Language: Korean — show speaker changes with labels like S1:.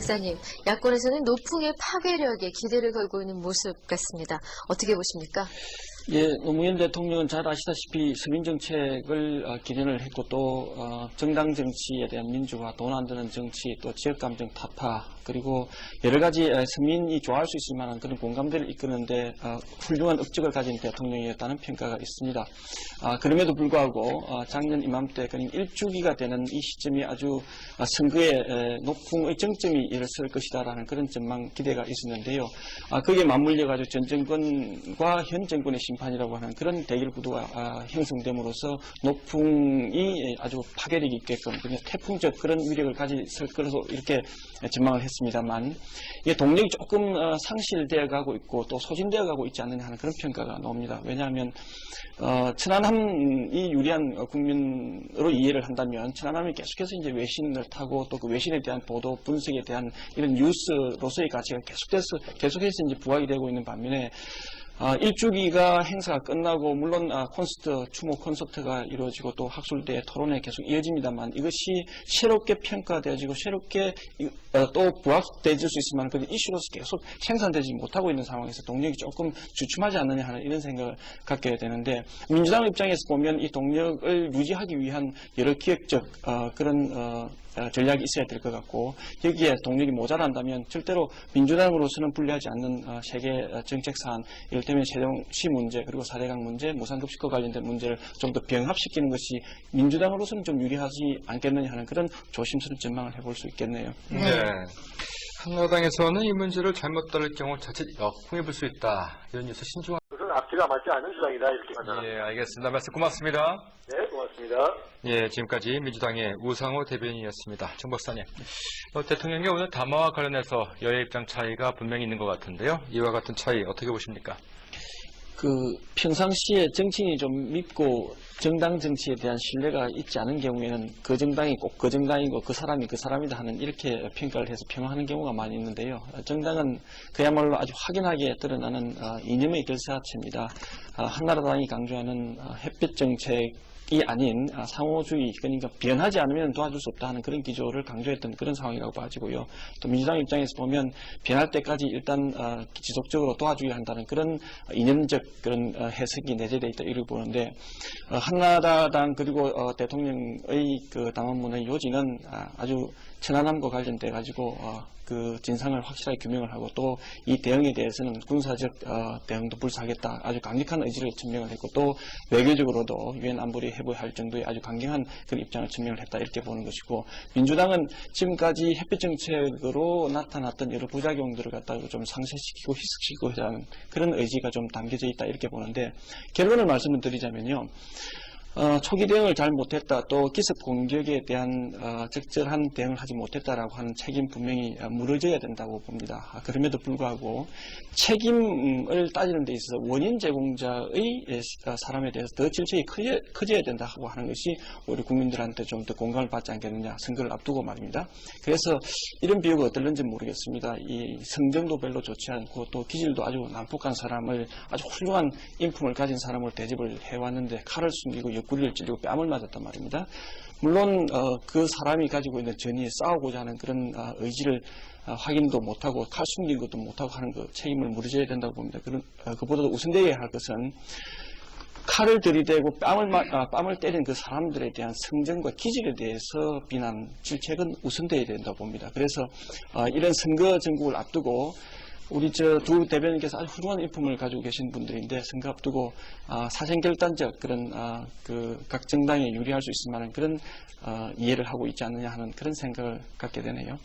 S1: 박사님, 야권에서는 노풍의 파괴력에 기대를 걸고 있는 모습 같습니다. 어떻게 보십니까?
S2: 예, 노무현 대통령은 잘 아시다시피 서민정책을 기den을 했고 또 정당 정치에 대한 민주화, 돈 안 드는 정치, 또 지역감정 타파, 그리고 여러 가지 서민이 좋아할 수 있을 만한 그런 공감대를 이끄는데 훌륭한 업적을 가진 대통령이었다는 평가가 있습니다. 그럼에도 불구하고 작년 이맘때 그냥 일주기가 되는 이 시점이 아주 선거의 노풍의 정점이 일어설 것이다라는 그런 전망 기대가 있었는데요. 거기에 맞물려가지고 전 정권과 현 정권의 심판이라고 하는 그런 대결 구도가 형성됨으로써 노풍이 아주 파괴력 있게끔 그냥 태풍적 그런 위력을 가질 것으로 이렇게 전망을 했습니다만 이게 동력이 조금 상실되어 가고 있고 또 소진되어 가고 있지 않느냐 하는 그런 평가가 나옵니다. 왜냐하면 천안함이 유리한 국민으로 이해를 한다면 천안함이 계속해서 이제 외신을 타고 또 그 외신에 대한 보도 분석에 대한 이런 뉴스로서의 가치가 계속해서 이제 부각이 되고 있는 반면에 일주기가 행사가 끝나고 물론 콘서트, 추모 콘서트가 이루어지고 또 학술대 토론회 계속 이어집니다만 이것이 새롭게 평가되어지고 새롭게 또 부각되어질 수 있을 만한 그런 이슈로서 계속 생산되지 못하고 있는 상황에서 동력이 조금 주춤하지 않느냐 하는 이런 생각을 갖게 되는데 민주당 입장에서 보면 이 동력을 유지하기 위한 여러 기획적 그런 전략이 있어야 될 것 같고 여기에 동력이 모자란다면 절대로 민주당으로서는 분리하지 않는 세계 정책 사안 이를테면 세종시 문제 그리고 4대강 문제 무상급식과 관련된 문제를 좀 더 병합시키는 것이 민주당으로서는 좀 유리하지 않겠느냐 하는 그런 조심스러운 전망을 해볼 수 있겠네요.
S3: 네. 한나라당에서는 이 문제를 잘못 다룰 경우 자칫 역풍이 불 수 있다. 이런 뉴스 신중한.
S4: 그것은 앞뒤가 맞지 않은 주장이다 이렇게 판단합니다.
S3: 예, 알겠습니다. 말씀 고맙습니다.
S4: 네, 고맙습니다.
S3: 예, 지금까지 민주당의 우상호 대변인이었습니다. 정 박사님, 대통령이 오늘 담화와 관련해서 여야 입장 차이가 분명히 있는 것 같은데요. 이와 같은 차이 어떻게 보십니까?
S2: 평상시에 정치인이 좀 밉고 정당 정치에 대한 신뢰가 있지 않은 경우에는 그 정당이 꼭 그 정당이고 그 사람이 그 사람이다 하는 이렇게 평가를 해서 평하는 경우가 많이 있는데요. 정당은 그야말로 아주 확연하게 드러나는 이념의 결사체입니다. 한나라당이 강조하는 햇볕 정책이 아닌 상호주의, 그러니까 변하지 않으면 도와줄 수 없다 하는 그런 기조를 강조했던 그런 상황이라고 봐지고요. 또 민주당 입장에서 보면 변할 때까지 일단 지속적으로 도와줘야 한다는 그런 이념적 그런 해석이 내재되어 있다 이렇게 보는데 한나라당 그리고 대통령의 그 당원문의 요지는 아주 천안함과 관련돼 가지고 그 진상을 확실하게 규명을 하고 또 이 대응에 대해서는 군사적 대응도 불사하겠다 아주 강력한 의지를 천명을 했고 또 외교적으로도 유엔 안보리 회부할 정도의 아주 강경한 그런 입장을 천명을 했다 이렇게 보는 것이고 민주당은 지금까지 햇볕 정책으로 나타났던 여러 부작용들을 갖다가 좀 상쇄시키고 희석시키고자 하는 그런 의지가 좀 담겨져 있다 이렇게 보는데 결론을 말씀을 드리자면요. 초기 대응을 잘 못했다, 또 기습 공격에 대한 적절한 대응을 하지 못했다라고 하는 책임 분명히 물어져야 된다고 봅니다. 그럼에도 불구하고 책임을 따지는 데 있어서 원인 제공자의 사람에 대해서 더 질책이 커져야 된다고 하는 것이 우리 국민들한테 좀 더 공감을 받지 않겠느냐, 선거를 앞두고 말입니다. 그래서 이런 비유가 어떨는지 모르겠습니다. 이 성정도 별로 좋지 않고 또 기질도 아주 난폭한 사람을 아주 훌륭한 인품을 가진 사람을 대접을 해왔는데 칼을 숨기고 옆구리를 찌르고 뺨을 맞았단 말입니다. 물론 그 사람이 가지고 있는 전의에 싸우고자 하는 그런 의지를 확인도 못하고 칼 숨긴 것도 못하고 하는 그 책임을 물어줘야 된다고 봅니다. 그보다도 우선되어야 할 것은 칼을 들이대고 뺨을 때린 그 사람들에 대한 성정과 기질에 대해서 비난, 질책은 우선되어야 된다고 봅니다. 그래서 이런 선거 전국을 앞두고 우리 두 대변인께서 아주 훌륭한 인품을 가지고 계신 분들인데 선거 앞두고 사생결단적 그런 각 정당에 유리할 수 있을 만한 그런 이해를 하고 있지 않느냐 하는 그런 생각을 갖게 되네요.